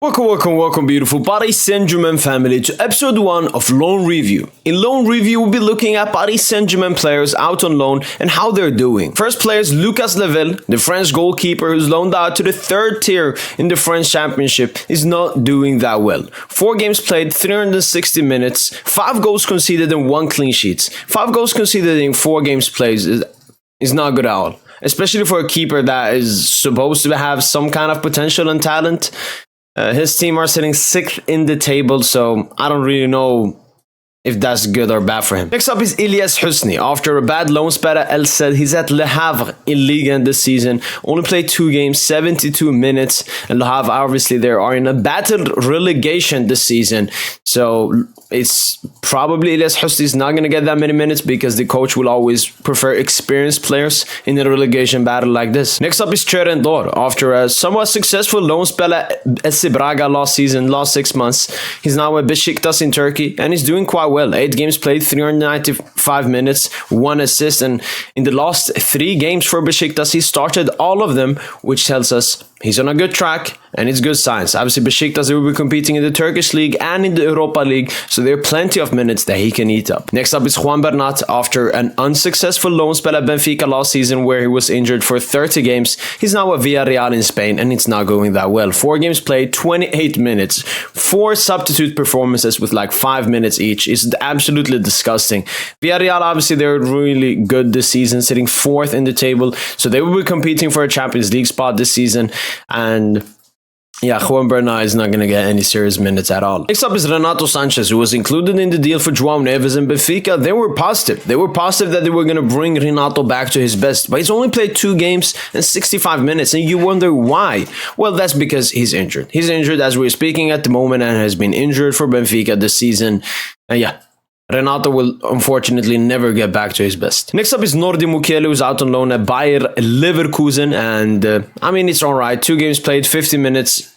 Welcome, beautiful Paris Saint-Germain family, to episode 1 of Loan Review. In Loan Review, we'll be looking at Paris Saint-Germain players out on loan and how they're doing. First player is Lucas Lavalee, the French goalkeeper who's loaned out to the third tier in the French Championship, is not doing that well. 4 games played, 360 minutes, 5 goals conceded and 1 clean sheet. 5 goals conceded in 4 games played is not good at all, especially for a keeper that is supposed to have some kind of potential and talent. His team are sitting 6th in the table, so I don't really know if that's good or bad for him. Next up is Ilyas Husni. After a bad loan spell at El Said, he's at Le Havre in Ligue 1 this season. Only played 2 games, 72 minutes. And Le Havre, obviously, they are in a battled relegation this season. So it's probably Ilyas Husni is not going to get that many minutes because the coach will always prefer experienced players in a relegation battle like this. Next up is Cher Ndour. After a somewhat successful loan spell at SC Braga last 6 months, he's now at Besiktas in Turkey and he's doing quite well. 8 games played, 395 minutes, 1 assist, and in the last 3 games for Besiktas, he started all of them, which tells us he's on a good track and it's good signs. Obviously, Besiktas, they will be competing in the Turkish League and in the Europa League, so there are plenty of minutes that he can eat up. Next up is Juan Bernat. After an unsuccessful loan spell at Benfica last season where he was injured for 30 games, he's now at Villarreal in Spain and it's not going that well. 4 games played, 28 minutes, 4 substitute performances with like 5 minutes each. It's absolutely disgusting. Villarreal, obviously, they're really good this season, sitting 4th in the table, so they will be competing for a Champions League spot this season. And yeah, Juan Bernat is not going to get any serious minutes at all. Next up is Renato Sanches, who was included in the deal for João Neves and Benfica. They were positive. They were positive that they were going to bring Renato back to his best, but he's only played 2 games and 65 minutes, and you wonder why. Well, that's because he's injured. He's injured as we're speaking at the moment and has been injured for Benfica this season. Yeah, Renato will unfortunately never get back to his best. Next up is Nordi Mukiele, who's out on loan at Bayer Leverkusen, and I mean, it's alright. 2 games played, 50 minutes.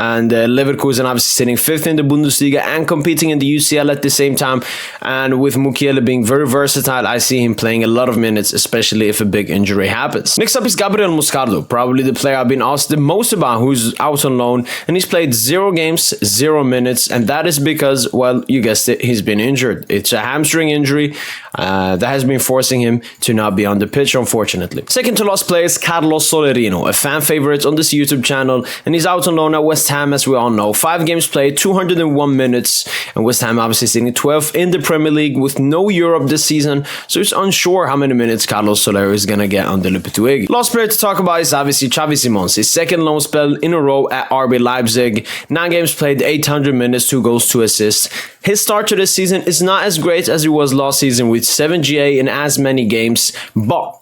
And Leverkusen obviously sitting 5th in the Bundesliga and competing in the UCL at the same time. And with Mukiele being very versatile, I see him playing a lot of minutes, especially if a big injury happens. Next up is Gabriel Moscardo, probably the player I've been asked the most about, who's out on loan. And he's played 0 games, 0 minutes. And that is because, well, you guessed it, he's been injured. It's a hamstring injury that has been forcing him to not be on the pitch, unfortunately. Second to last player is Carlos Solerino, a fan favorite on this YouTube channel. And he's out on loan at West Ham, as we all know. 5 games played, 201 minutes, and West Ham obviously sitting 12th in the Premier League with no Europe this season, so it's unsure how many minutes Carlos Soler is going to get under Lopetegui. Last player to talk about is obviously Xavi Simons, his 2nd loan spell in a row at RB Leipzig. 9 games played, 800 minutes, 2 goals, 2 assists. His start to this season is not as great as it was last season with 7 GA in as many games, but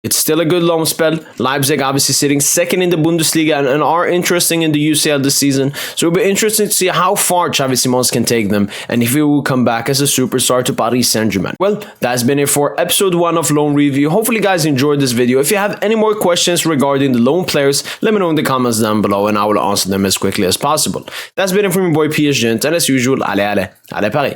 it's still a good loan spell. Leipzig obviously sitting 2nd in the Bundesliga and are interesting in the UCL this season. So it'll be interesting to see how far Xavi Simons can take them and if he will come back as a superstar to Paris Saint-Germain. Well, that's been it for episode 1 of Loan Review. Hopefully you guys enjoyed this video. If you have any more questions regarding the loan players, let me know in the comments down below and I will answer them as quickly as possible. That's been it from your boy PSG, and as usual, allez Paris.